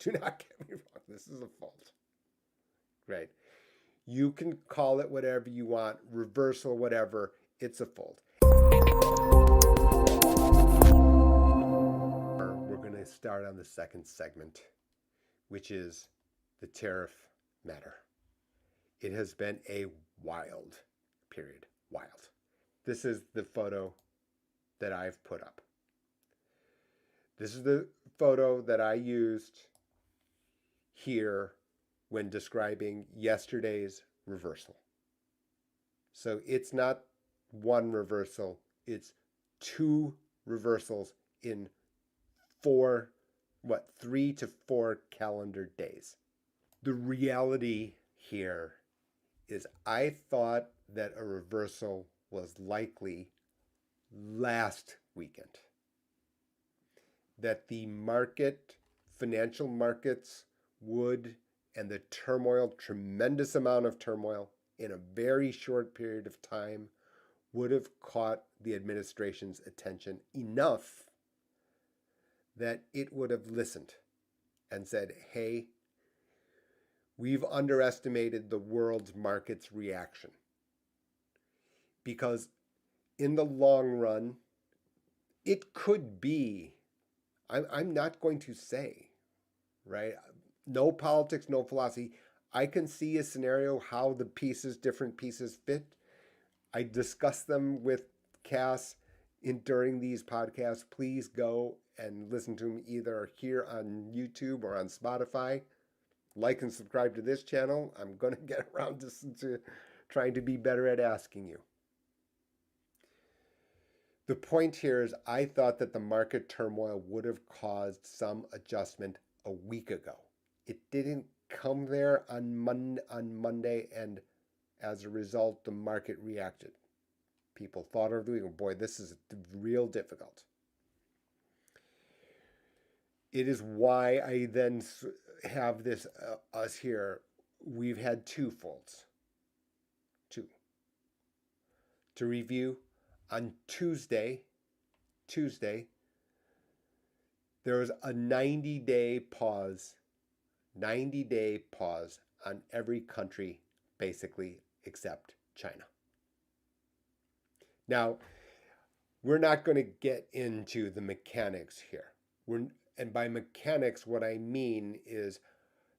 Do not get me wrong. This is a fault. Right? You can call it whatever you want, reversal, whatever. It's a fault. We're going to start on the second segment, which is the tariff matter. It has been a wild period. Wild. This is the photo that I've put up. This is the photo that I used here when describing yesterday's reversal. So it's not one reversal, it's two reversals in 3 to 4 calendar days. The reality here is I thought that a reversal was likely last weekend. That the financial markets would, and the turmoil, tremendous amount of turmoil in a very short period of time, would have caught the administration's attention enough that it would have listened and said, hey, we've underestimated the world's market's reaction. Because in the long run, it could be, I'm not going to say, right? No politics, no philosophy. I can see a scenario how the different pieces fit. I discuss them with Cass during these podcasts. Please go and listen to them either here on YouTube or on Spotify. Like and subscribe to this channel. I'm going to get around to trying to be better at asking you. The point here is I thought that the market turmoil would have caused some adjustment a week ago. It didn't come there on Monday, and as a result, the market reacted. People thought of the week, boy, this is real difficult. It is why I then have this, us here, we've had two faults. Two. To review, on Tuesday, there was a 90-day pause on every country, basically, except China. Now, we're not going to get into the mechanics here. And by mechanics, what I mean is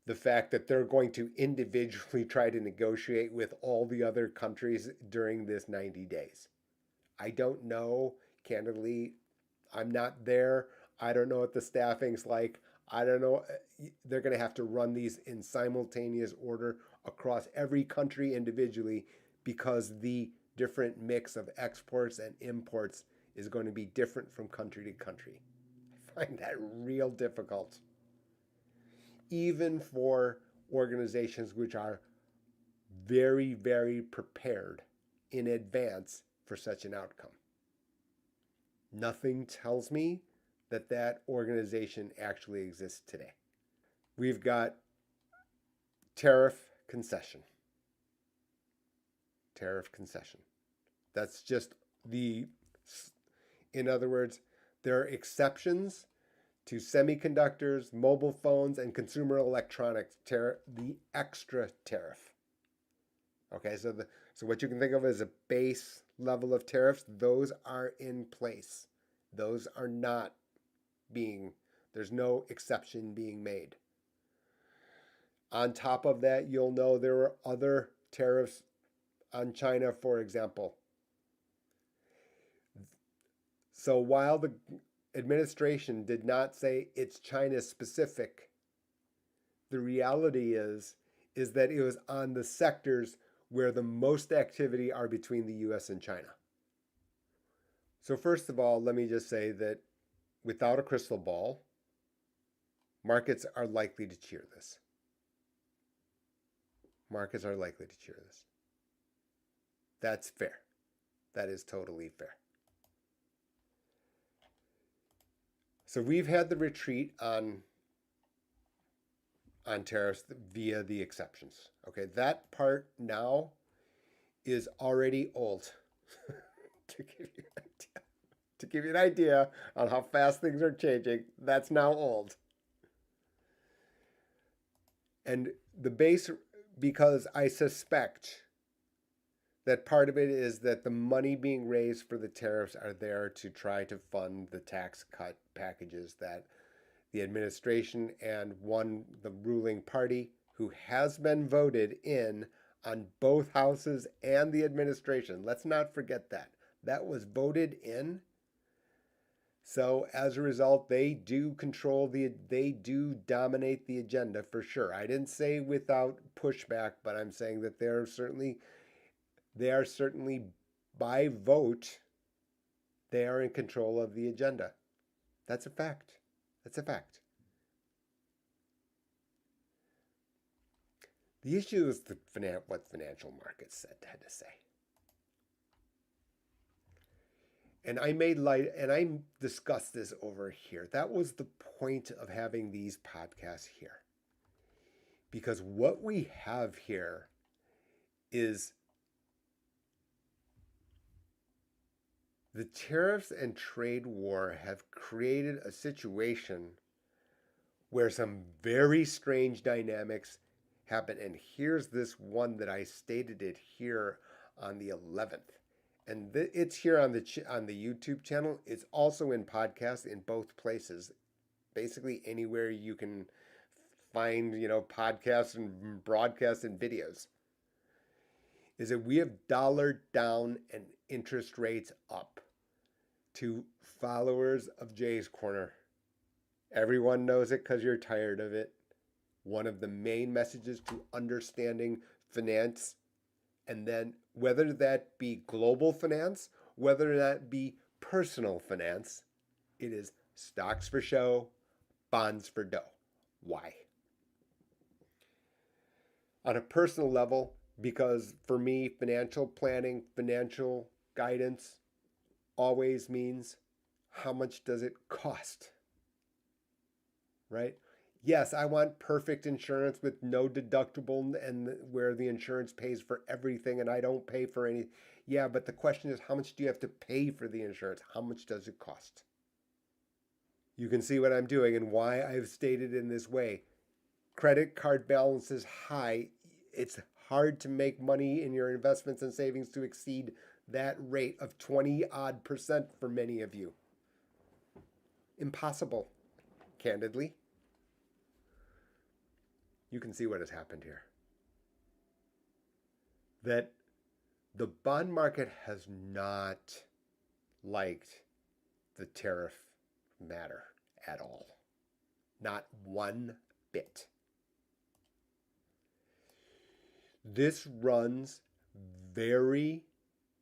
the fact that they're going to individually try to negotiate with all the other countries during this 90 days. I don't know, candidly. I'm not there. I don't know what the staffing's like. I don't know. They're going to have to run these in simultaneous order across every country individually because the different mix of exports and imports is going to be different from country to country. I find that real difficult. Even for organizations which are very, very prepared in advance for such an outcome. Nothing tells me that that organization actually exists today. We've got tariff concession. That's just in other words, there are exceptions to semiconductors, mobile phones, and consumer electronics, the extra tariff. Okay, so what you can think of as a base level of tariffs, those are in place. Those are not there's no exception being made. On top of that, you'll know there are other tariffs on China, for example. So while the administration did not say it's China specific, the reality is that it was on the sectors where the most activity are between the US and China. So first of all, let me just say that without a crystal ball, markets are likely to cheer this. That's fair. That is totally fair. So we've had the retreat on tariffs via the exceptions. Okay, that part now is already old. To give you an idea on how fast things are changing, that's now old. And the base, because I suspect that part of it is that the money being raised for the tariffs are there to try to fund the tax cut packages that the administration and the ruling party who has been voted in on both houses and the administration. Let's not forget that. That was voted in. So as a result, they do dominate the agenda for sure. I didn't say without pushback, but I'm saying that they are certainly by vote, they are in control of the agenda. That's a fact. That's a fact. The issue is what financial markets had to say. And I discussed this over here. That was the point of having these podcasts here. Because what we have here is the tariffs and trade war have created a situation where some very strange dynamics happen. And here's this one that I stated it here on the 11th. And it's here on the YouTube channel. It's also in podcasts in both places. Basically anywhere you can find, podcasts and broadcasts and videos. Is that we have dollar down and interest rates up to followers of Jay's Corner. Everyone knows it because you're tired of it. One of the main messages to understanding finance, and then whether that be global finance, whether that be personal finance, it is stocks for show, bonds for dough. Why? On a personal level, because for me, financial planning, financial guidance always means how much does it cost? Right? Yes, I want perfect insurance with no deductible and where the insurance pays for everything and I don't pay for any. Yeah, but the question is, how much do you have to pay for the insurance? How much does it cost? You can see what I'm doing and why I've stated in this way. Credit card balance is high. It's hard to make money in your investments and savings to exceed that rate of 20% for many of you. Impossible, candidly. You can see what has happened here. That the bond market has not liked the tariff matter at all. Not one bit. This runs very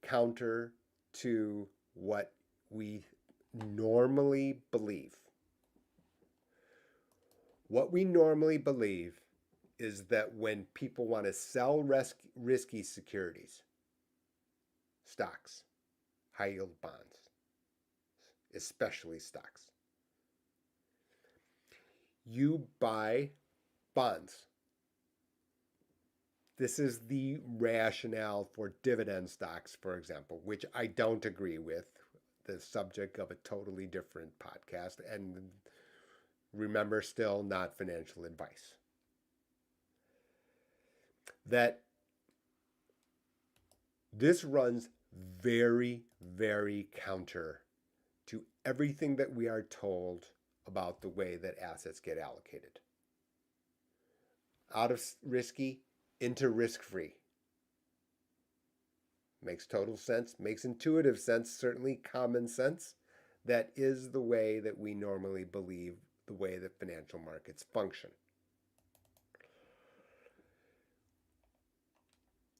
counter to what we normally believe. What we normally believe is that when people want to sell risky securities, stocks, high yield bonds, especially stocks, you buy bonds. This is the rationale for dividend stocks, for example, which I don't agree with, the subject of a totally different podcast, and remember, still not financial advice. That this runs very, very counter to everything that we are told about the way that assets get allocated. Out of risky into risk-free. Makes total sense, makes intuitive sense, certainly common sense. That is the way that we normally believe the way that financial markets function.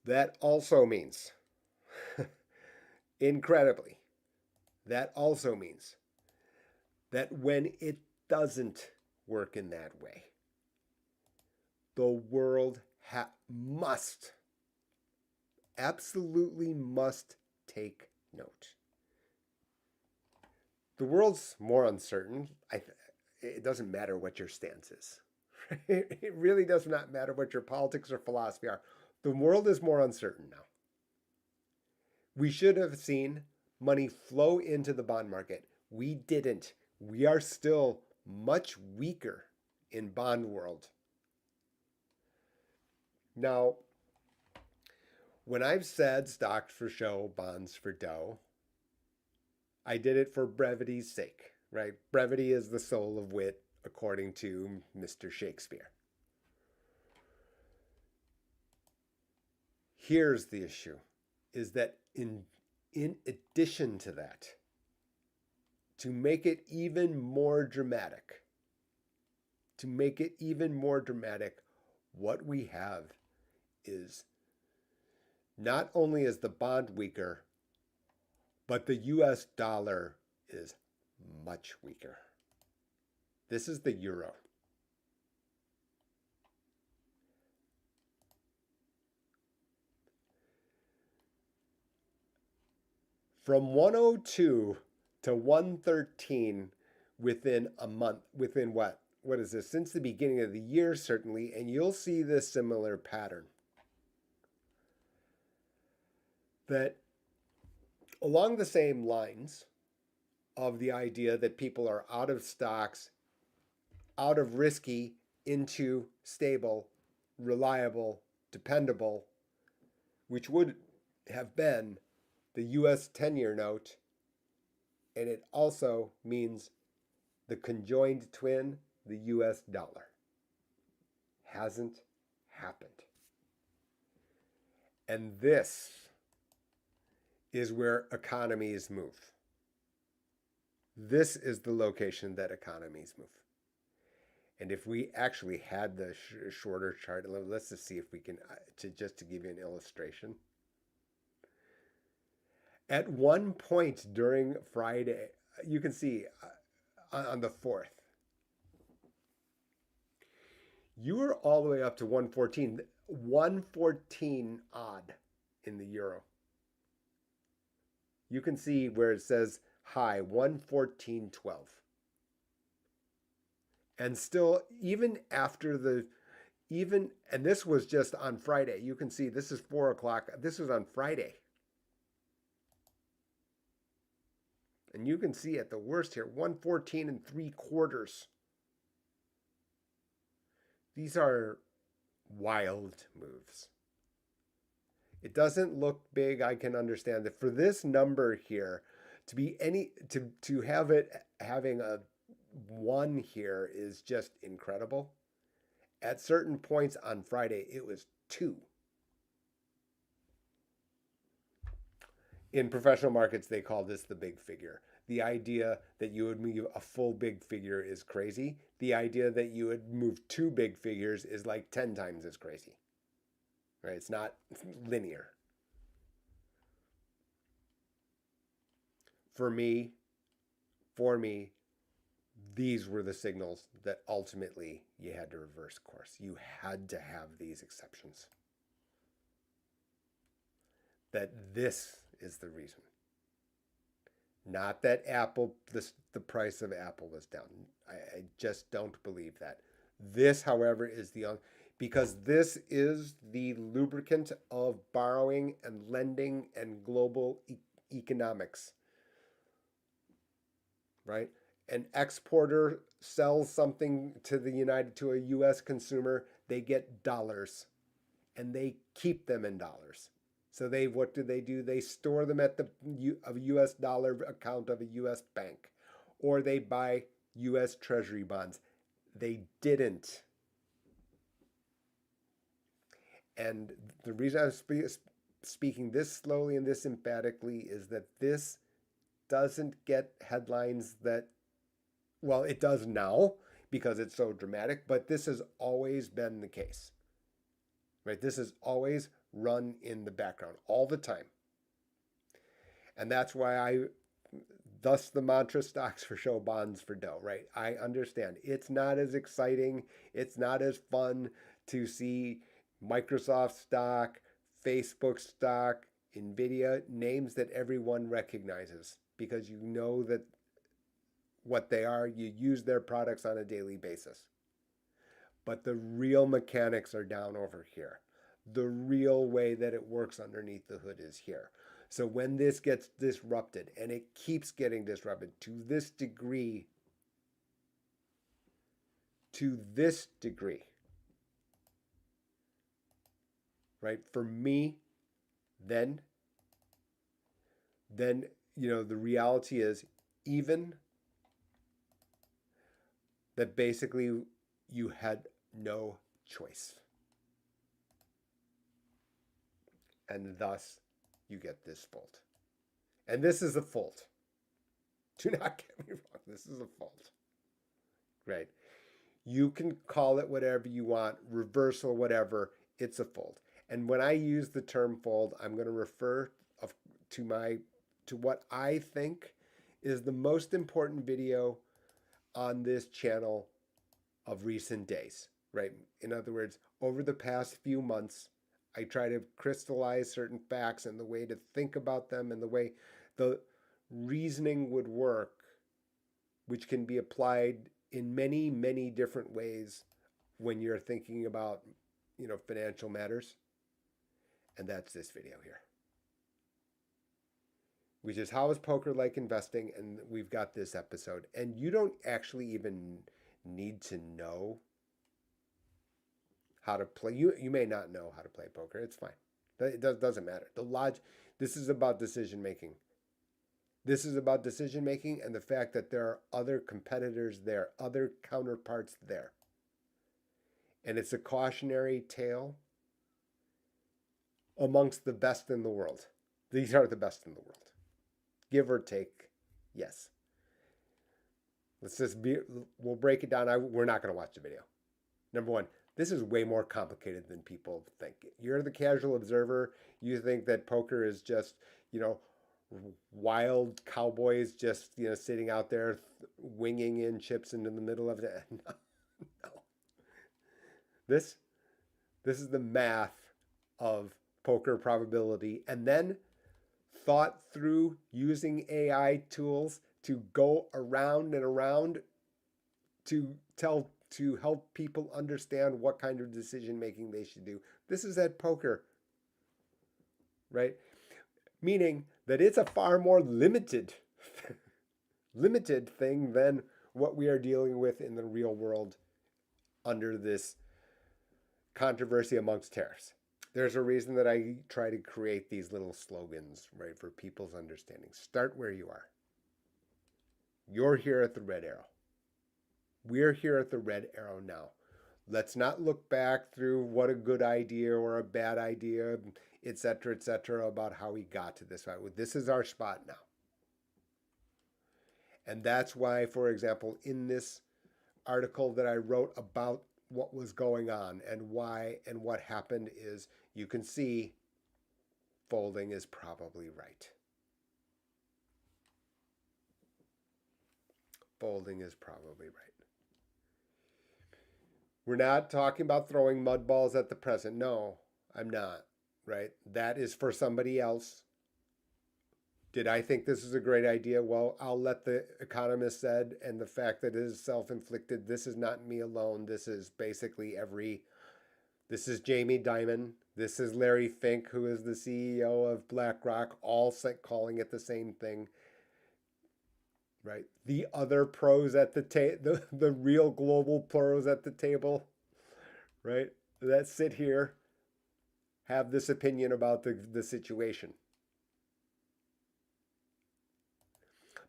That also means, incredibly, that also means that when it doesn't work in that way, the world absolutely must take note. The world's more uncertain. It doesn't matter what your stance is. It really does not matter what your politics or philosophy are. The world is more uncertain now. We should have seen money flow into the bond market. We didn't. We are still much weaker in bond world Now, when I've said stocks for show, bonds for dough, I did it for brevity's sake, right? Brevity is the soul of wit, according to Mr. Shakespeare. Here's the issue, is that in addition to that, to make it even more dramatic, what we have is not only is the bond weaker, but the US dollar is much weaker. This is the euro. From 102 to 113 within a month, within what? What is this? Since the beginning of the year, certainly, and you'll see this similar pattern. That along the same lines of the idea that people are out of stocks, out of risky, into stable, reliable, dependable, which would have been the US 10-year note, and it also means the conjoined twin, the US dollar. Hasn't happened. And this is where economies move. This is the location that economies move. And if we actually had the shorter chart, let's just see if we can, just to give you an illustration. At one point during Friday, you can see on the 4th, you were all the way up to 114 odd in the euro. You can see where it says high 114.12. And still, even after and this was just on Friday. You can see this is 4 o'clock. This was on Friday. And you can see at the worst here, 114.75. These are wild moves. It doesn't look big. I can understand that for this number here to be to have it having a 1 here is just incredible. At certain points on Friday, it was 2. In professional markets, they call this the big figure. The idea that you would move a full big figure is crazy. The idea that you would move 2 big figures is like 10 times as crazy. Right? It's not linear. For me, these were the signals that ultimately you had to reverse course. You had to have these exceptions. That this is the reason. Not that the price of Apple was down. I just don't believe that. This, however, is because this is the lubricant of borrowing and lending and global economics. Right? An exporter sells something to a US consumer, they get dollars and they keep them in dollars. So what do? They store them at the US dollar account of a US bank, or they buy US Treasury bonds. They didn't. And the reason I'm speaking this slowly and this emphatically is that this doesn't get headlines that, well, it does now because it's so dramatic, but this has always been the case. Right? This has always run in the background all the time. And that's why thus the mantra, stocks for show, bonds for dough, right? I understand. It's not as exciting. It's not as fun to see Microsoft stock, Facebook stock, Nvidia, names that everyone recognizes because you know that what they are, you use their products on a daily basis. But the real mechanics are down over here. The real way that it works underneath the hood is here. So when this gets disrupted, and it keeps getting disrupted to this degree, right? For me, then, the reality is even that basically you had no choice. And thus you get this fault. And this is a fault. Do not get me wrong. This is a fault. Right? You can call it whatever you want, reversal, whatever. It's a fold. And when I use the term fold, I'm going to refer to what I think is the most important video on this channel of recent days, right? In other words, over the past few months, I try to crystallize certain facts and the way to think about them and the way the reasoning would work, which can be applied in many, many different ways when you're thinking about, financial matters. And that's this video here, which is how is poker like investing? And we've got this episode. And you don't actually even need to know how to play. You may not know how to play poker. It's fine. It doesn't matter. This is about decision making. This is about decision making and the fact that there are other competitors there, other counterparts there. And it's a cautionary tale amongst the best in the world. These are the best in the world. Give or take, yes. We'll break it down. We're not going to watch the video. Number one, this is way more complicated than people think. You're the casual observer. You think that poker is just, wild cowboys just, sitting out there winging in chips into the middle of it. No, no. This is the math of poker probability, and then thought through using AI tools to go around and around to help people understand what kind of decision making they should do. This is at poker, right? Meaning that it's a far more limited thing than what we are dealing with in the real world under this controversy amongst tariffs. There's a reason that I try to create these little slogans, right, for people's understanding. Start where you are. You're here at the red arrow. We're here at the red arrow now. Let's not look back through what a good idea or a bad idea, et cetera, about how we got to this. This is our spot now. And that's why, for example, in this article that I wrote about what was going on and why and what happened is you can see folding is probably right. Folding is probably right. We're not talking about throwing mud balls at the president. No, I'm not, right? That is for somebody else. Did I think this is a great idea? Well, I'll let the economist said and the fact that it is self-inflicted. This is not me alone. This is basically this is Jamie Dimon. This is Larry Fink, who is the CEO of BlackRock, all calling it the same thing. Right? The other pros at the table, the real global pros at the table, right? That sit here have this opinion about the situation.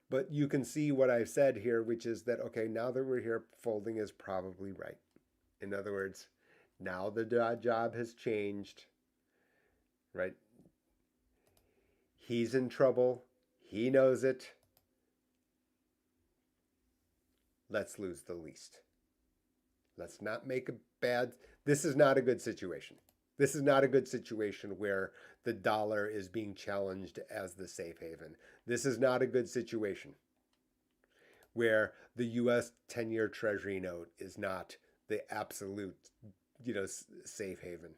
But you can see what I've said here, which is that, okay, now that we're here, folding is probably right. In other words, now the job has changed, right? He's in trouble. He knows it. Let's lose the least. Let's not make this is not a good situation. This is not a good situation where the dollar is being challenged as the safe haven. This is not a good situation where the U.S. 10-year Treasury note is not the absolute, safe haven.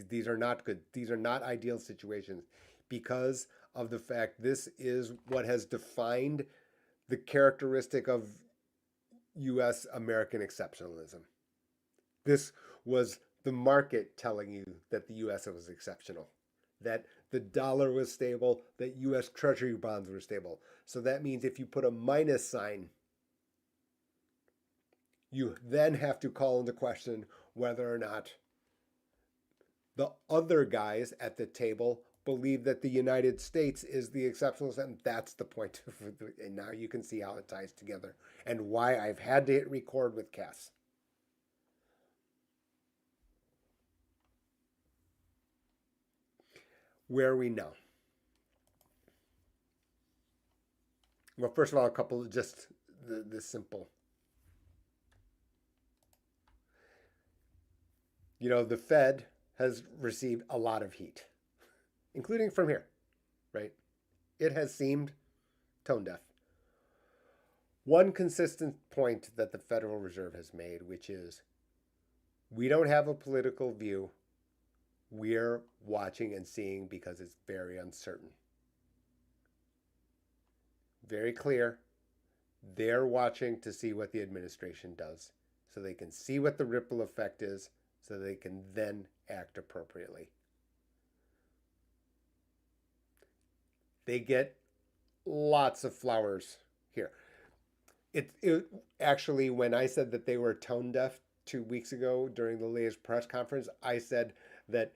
These are not good. These are not ideal situations because of the fact this is what has defined the characteristic of U.S. American exceptionalism. This was the market telling you that the U.S. was exceptional, that the dollar was stable, that U.S. Treasury bonds were stable. So that means if you put a minus sign, you then have to call into question whether or not The other guys at the table believe that the United States is the exceptional set, and that's the point. And now you can see how it ties together and why I've had to hit record with Cass. Where are we now? Well, first of all, a couple of just the simple. The Fed has received a lot of heat, including from here, right? It has seemed tone deaf. One consistent point that the Federal Reserve has made, which is we don't have a political view. We're watching and seeing because it's very uncertain. Very clear. They're watching to see what the administration does so they can see what the ripple effect is so they can then act appropriately. They get lots of flowers here. It actually, when I said that they were tone deaf 2 weeks ago during the latest press conference, I said that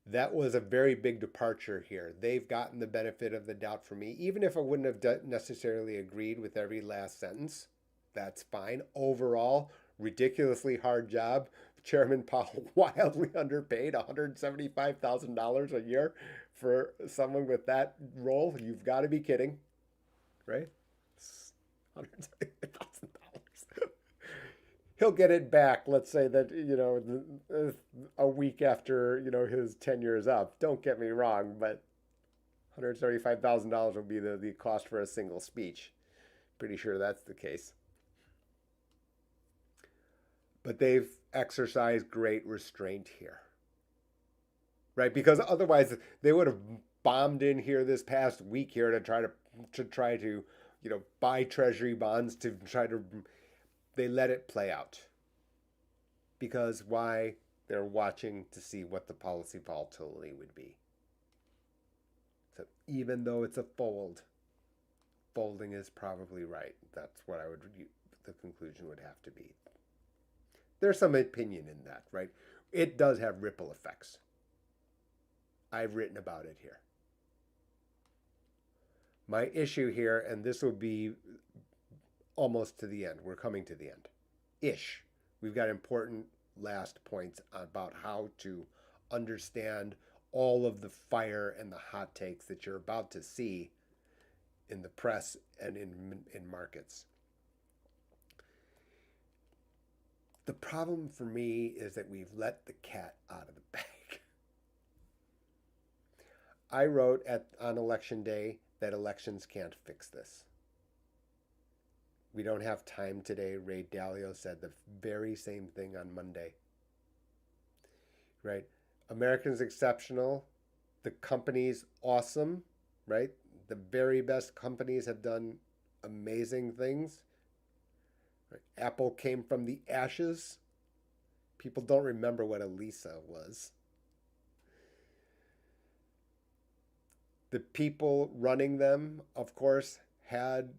that was a very big departure here. They've gotten the benefit of the doubt for me, even if I wouldn't have necessarily agreed with every last sentence. That's fine. Overall, ridiculously hard job. Chairman Powell wildly underpaid $175,000 a year for someone with that role. You've got to be kidding, right? $175,000. He'll get it back. Let's say that a week after his tenure is up. Don't get me wrong, but $175,000 will be the cost for a single speech. Pretty sure that's the case. But they've exercised great restraint here, right? Because otherwise they would have bombed in here this past week here to buy treasury bonds to try to. They let it play out. Because why? They're watching to see what the policy volatility would be. So even though it's a folding is probably right. That's what the conclusion would have to be. There's some opinion in that, right? It does have ripple effects. I've written about it here. My issue here, and this will be almost to the end. We're coming to the end. Ish. We've got important last points about how to understand all of the fire and the hot takes that you're about to see in the press and in markets. The problem for me is that we've let the cat out of the bag. I wrote on election day that elections can't fix this. We don't have time today. Ray Dalio said the very same thing on Monday. Right? Americans exceptional. The companies awesome. Right? The very best companies have done amazing things. Right? Apple came from the ashes. People don't remember what Elisa was. The people running them, of course, had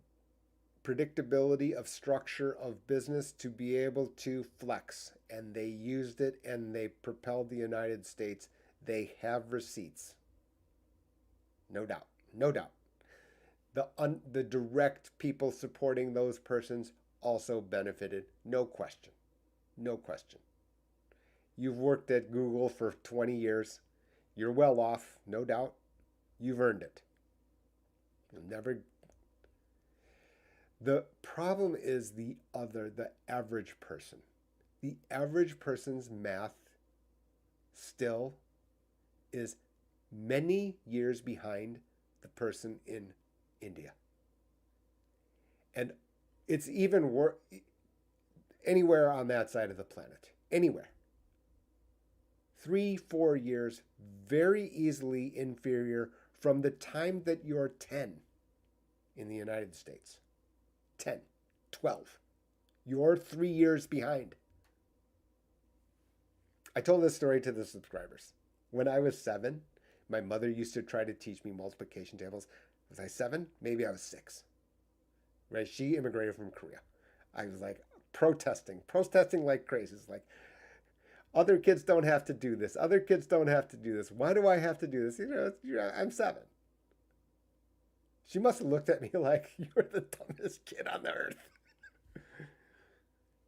predictability of structure of business to be able to flex, and they used it and they propelled the United States. They have receipts, no doubt, no doubt. The direct people supporting those persons also benefited, no question, no question. You've worked at Google for 20 years. You're well off, no doubt. You've earned it. You'll never. The problem is the average person. The average person's math still is many years behind the person in India. And it's even worse anywhere on that side of the planet. Anywhere. 3-4 years, very easily inferior from the time that you're 10 in the United States. 10, 12. You're 3 years behind. I told this story to the subscribers. When I was 7, my mother used to try to teach me multiplication tables. Was I 7? Maybe I was 6. Right? She immigrated from Korea. I was like protesting like crazy. It's like, Other kids don't have to do this. Other kids don't have to do this. Why do I have to do this? I'm 7. She must have looked at me like, you're the dumbest kid on the earth.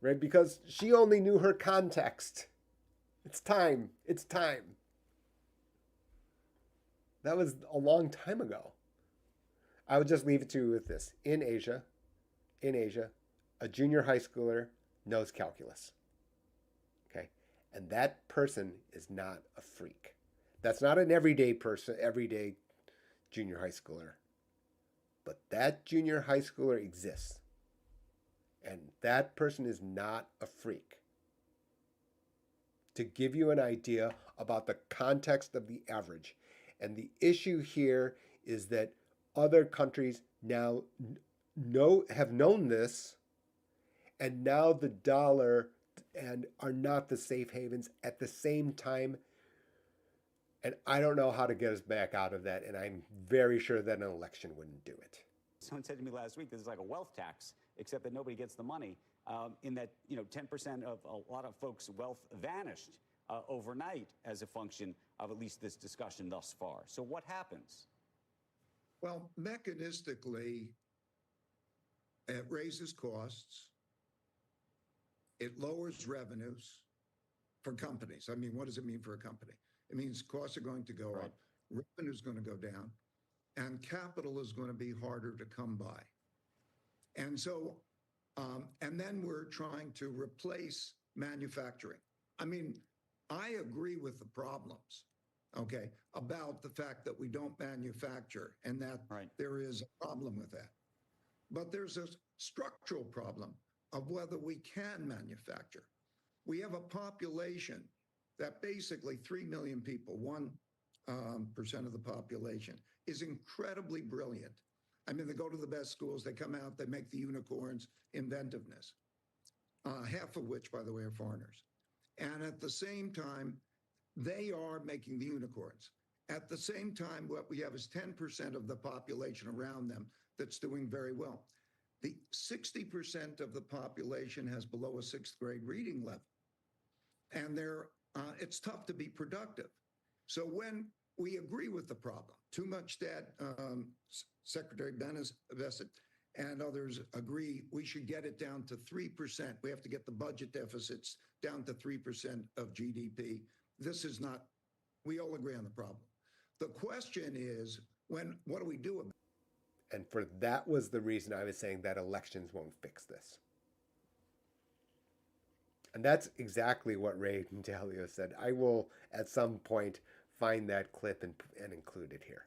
Right? Because she only knew her context. It's time. It's time. That was a long time ago. I would just leave it to you with this. In Asia, a junior high schooler knows calculus. Okay? And that person is not a freak. That's not an everyday person, everyday junior high schooler. But that junior high schooler exists. And that person is not a freak. To give you an idea about the context of the average. And the issue here is that other countries now have known this, and now the dollar and are not the safe havens at the same time. And I don't know how to get us back out of that. And I'm very sure that an election wouldn't do it. Someone said to me last week, this is like a wealth tax, except that nobody gets the money. In that, 10% of a lot of folks' wealth vanished overnight as a function of at least this discussion thus far. So what happens? Well, mechanistically, it raises costs. It lowers revenues for companies. I mean, what does it mean for a company? It means costs are going to go up, revenue is going to go down, and capital is going to be harder to come by. And so, and then we're trying to replace manufacturing. I mean, I agree with the problems, okay, about the fact that we don't manufacture and that there is a problem with that. But there's a structural problem of whether we can manufacture. We have a population that basically 3 million people, 1% of the population, is incredibly brilliant. I mean, they go to the best schools, they come out, they make the unicorns, inventiveness, half of which, by the way, are foreigners. And at the same time, they are making the unicorns. At the same time, what we have is 10% of the population around them that's doing very well. The 60% of the population has below a 6th grade reading level. And it's tough to be productive. So when we agree with the problem, too much debt, Secretary Bennett and others agree we should get it down to 3%. We have to get the budget deficits down to 3% of GDP. This is not, we all agree on the problem. The question is, what do we do about it? And that was the reason I was saying that elections won't fix this. And that's exactly what Ray Dalio said. I will, at some point, find that clip and include it here.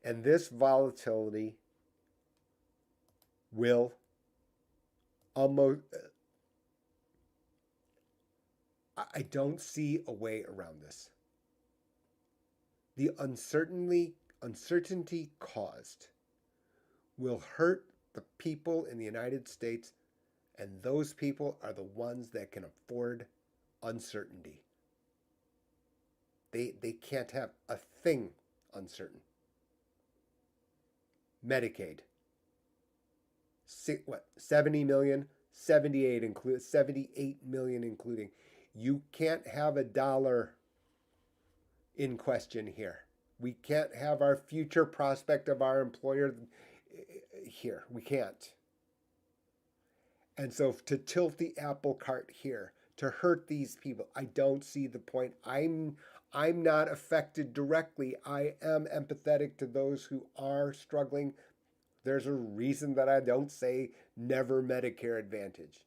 And this volatility will almost... I don't see a way around this. The uncertainty caused will hurt the people in the United States, and those people are the ones that can afford uncertainty. They can't have a thing uncertain. Medicaid. 70 million? 78 million including. You can't have a dollar in question here. We can't have our future prospect of our employer here. We can't. And so to tilt the apple cart here, to hurt these people, I don't see the point. I'm not affected directly. I am empathetic to those who are struggling. There's a reason that I don't say never Medicare Advantage.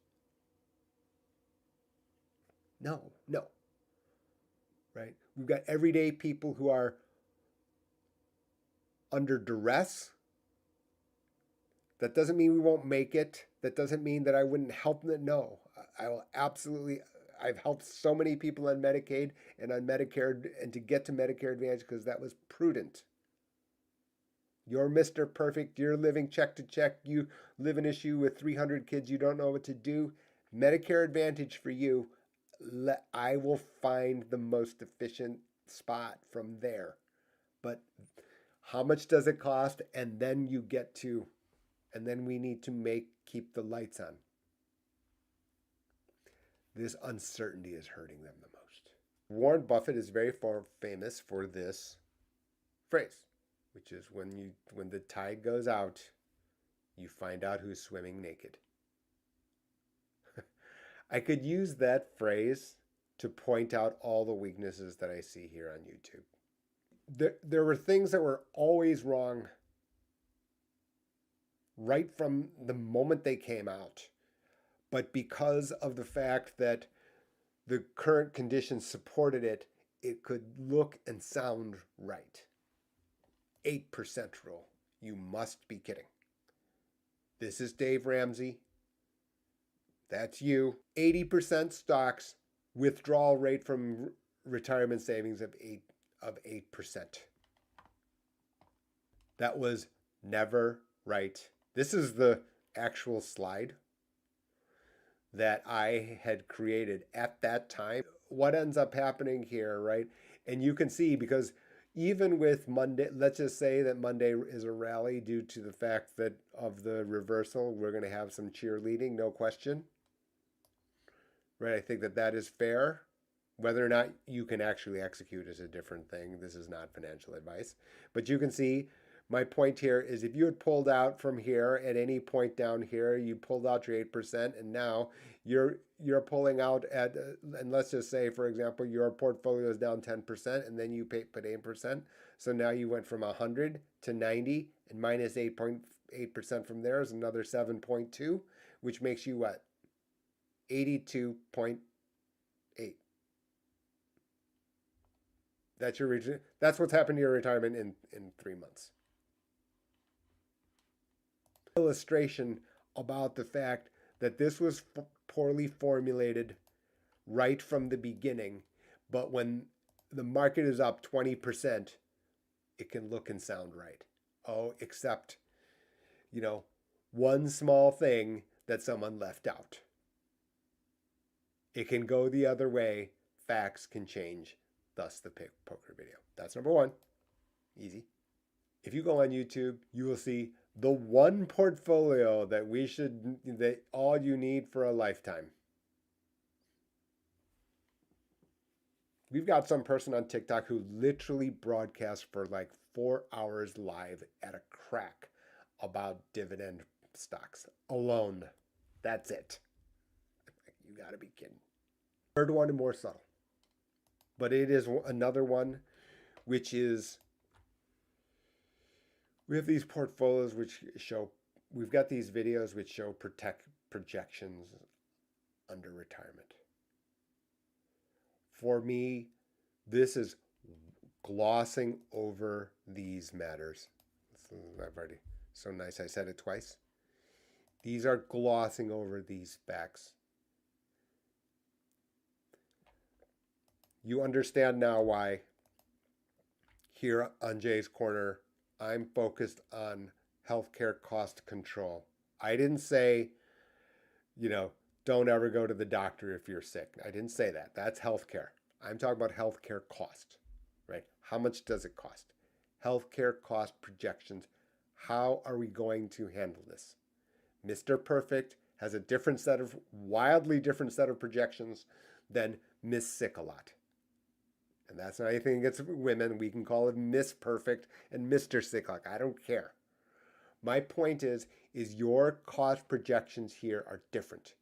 No. Right? We've got everyday people who are under duress. That doesn't mean we won't make it. That doesn't mean that I wouldn't help them. No, I will absolutely. I've helped so many people on Medicaid and on Medicare and to get to Medicare Advantage because that was prudent. You're Mr. Perfect. You're living check to check. You live an issue with 300 kids. You don't know what to do. Medicare Advantage for you. I will find the most efficient spot from there. But how much does it cost? And then you get to, and then we need to keep the lights on. This uncertainty is hurting them the most. Warren Buffett is very famous for this phrase, which is when the tide goes out, you find out who's swimming naked. I could use that phrase to point out all the weaknesses that I see here on YouTube. There were things that were always wrong right from the moment they came out. But because of the fact that the current conditions supported it, it could look and sound right. 8% rule. You must be kidding. This is Dave Ramsey. That's you. 80% stocks, withdrawal rate from retirement savings of 8%. That was never right. This is the actual slide that I had created at that time. What ends up happening here, right? And you can see, because even with Monday, let's just say that Monday is a rally due to the fact that of the reversal, we're going to have some cheerleading, no question. Right? I think that that is fair. Whether or not you can actually execute is a different thing. This is not financial advice. But you can see my point here is if you had pulled out from here at any point down here, you pulled out your 8%, and now you're pulling out at, and let's just say, for example, your portfolio is down 10%, and then you put 8%. So now you went from 100 to 90, and minus 8.8% from there is another 7.2, which makes you what? 82.8. That's what's happened to your retirement in 3 months. Illustration about the fact that this was poorly formulated right from the beginning, but when the market is up 20%, it can look and sound right. Oh, except, one small thing that someone left out. It can go the other way. Facts can change, thus the poker video. That's number one. Easy. If you go on YouTube, you will see the one portfolio that all you need for a lifetime. We've got some person on TikTok who literally broadcasts for like 4 hours live at a crack about dividend stocks alone. That's it. You gotta be kidding. Third one is more subtle. But it is another one, which is, we have these portfolios which show, we've got these videos which show projections under retirement. For me, this is glossing over these matters. I've already, so nice I said it twice. These are glossing over these facts. You understand now why here on Jay's Corner, I'm focused on healthcare cost control. I didn't say, don't ever go to the doctor if you're sick. I didn't say that. That's healthcare. I'm talking about healthcare cost, right? How much does it cost? Healthcare cost projections. How are we going to handle this? Mr. Perfect has a wildly different set of projections than Miss Sick-a-Lot. And that's not anything against women. We can call it Miss Perfect and Mr. Sick-a-Lot. I don't care. My point is your cost projections here are different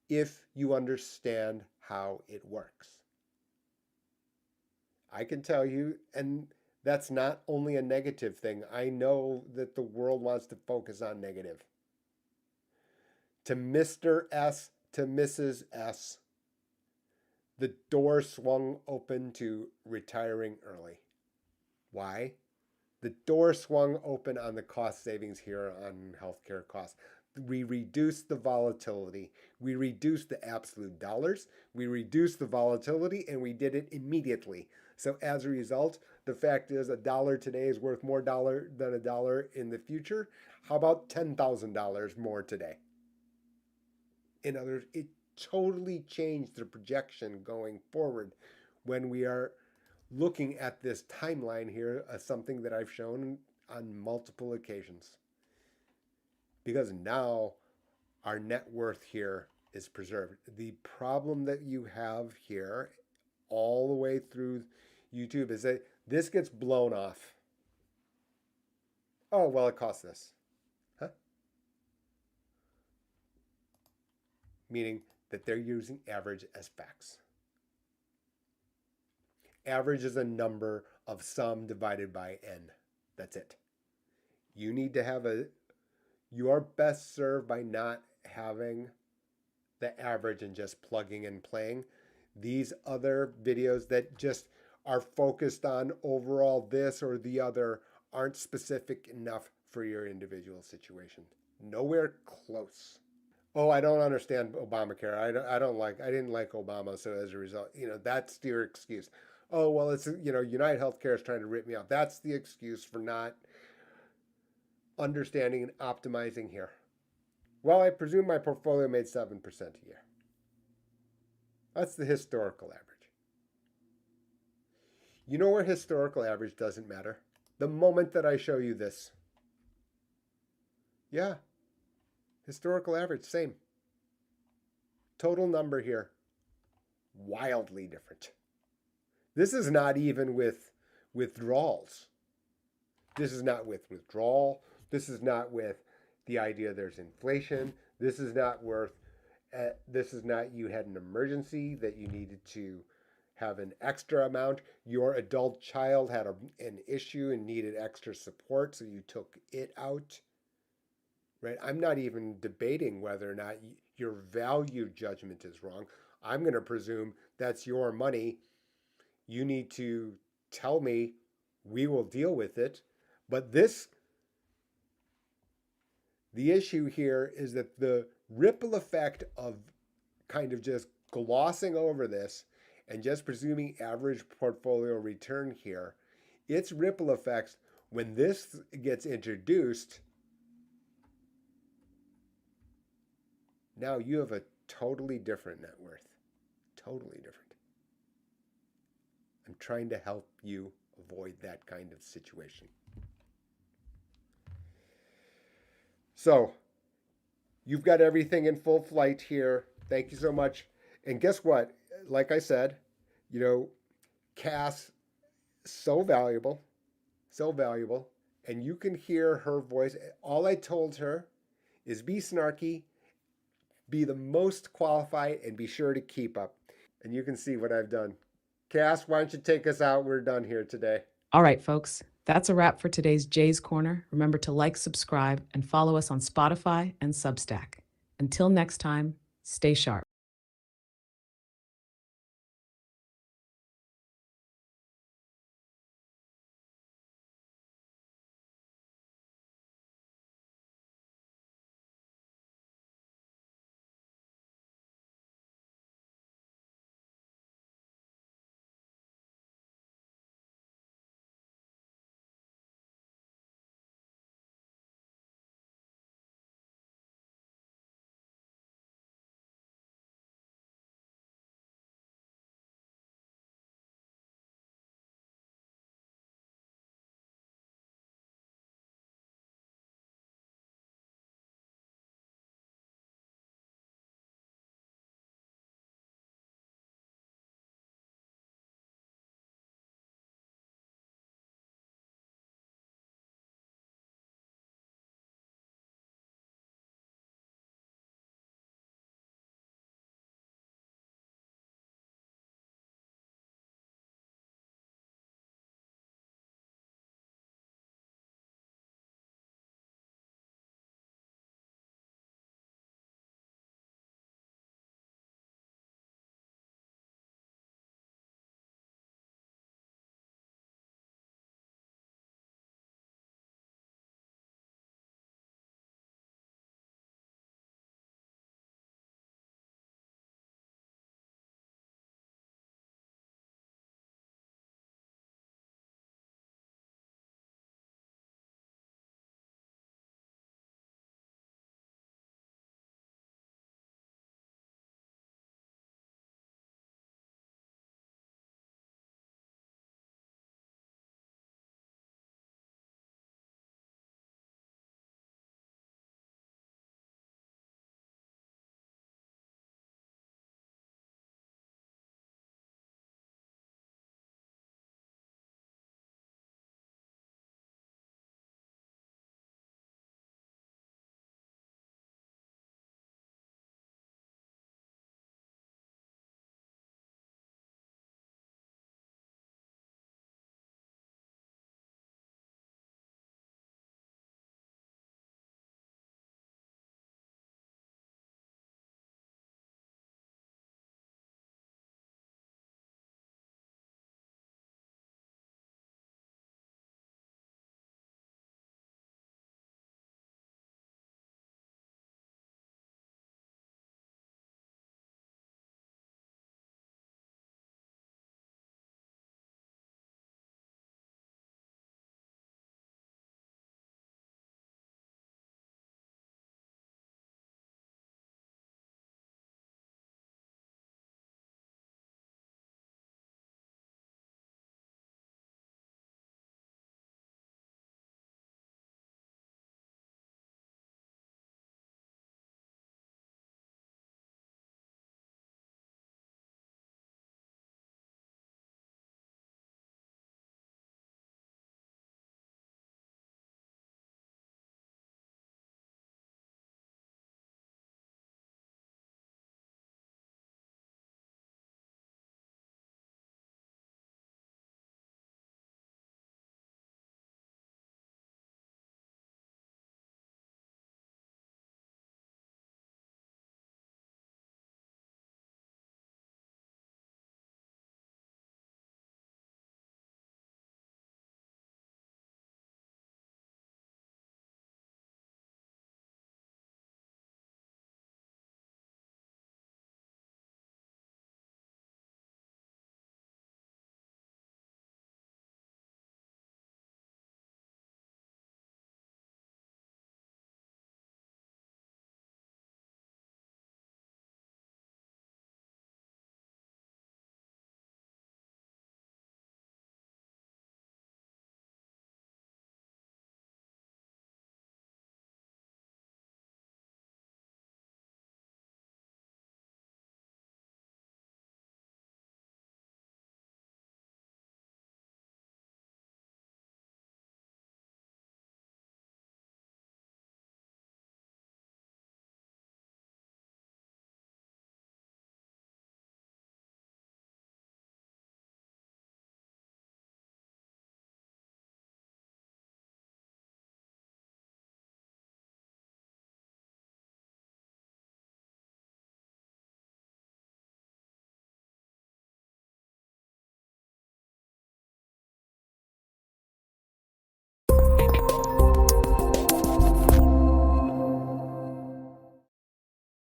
if you understand how it works. I can tell you, and that's not only a negative thing. I know that the world wants to focus on negative. To Mr. S, to Mrs. S, the door swung open to retiring early. Why? The door swung open on the cost savings here on healthcare costs. We reduced the volatility. We reduced the absolute dollars. We reduced the volatility, and we did it immediately. So as a result, the fact is $1 today is worth more than $1 in the future. How about $10,000 more today? In other words, it totally changed the projection going forward when we are looking at this timeline here as something that I've shown on multiple occasions. Because now our net worth here is preserved. The problem that you have here all the way through YouTube is that this gets blown off. Oh, well, it costs this. Huh? Meaning that they're using average as facts. Average is a number of sum divided by n. That's it. You need to have you are best served by not having the average and just plugging and playing. These other videos that just are focused on overall this or the other aren't specific enough for your individual situation. Nowhere close. Oh, I don't understand Obamacare. I didn't like Obama, so as a result, that's your excuse. Oh, well, it's, United Healthcare is trying to rip me off. That's the excuse for not understanding and optimizing here. Well, I presume my portfolio made 7% a year. That's the historical average. You know where historical average doesn't matter? The moment that I show you this. Yeah. Historical average, same. Total number here, wildly different. This is not even with withdrawals. This is not with withdrawal. This is not with the idea there's inflation. This is not you had an emergency that you needed to have an extra amount. Your adult child had an issue and needed extra support, so you took it out. Right? I'm not even debating whether or not your value judgment is wrong. I'm going to presume that's your money. You need to tell me, we will deal with it. But the issue here is that the ripple effect of kind of just glossing over this and just presuming average portfolio return here, its ripple effects, when this gets introduced, now you have a totally different net worth. Totally different. I'm trying to help you avoid that kind of situation. So, you've got everything in full flight here. Thank you so much. And guess what? Like I said, Cass, so valuable, and you can hear her voice. All I told her is be snarky, be the most qualified, and be sure to keep up. And you can see what I've done. Cass, why don't you take us out? We're done here today. All right, folks. That's a wrap for today's Jay's Corner. Remember to like, subscribe, and follow us on Spotify and Substack. Until next time, stay sharp.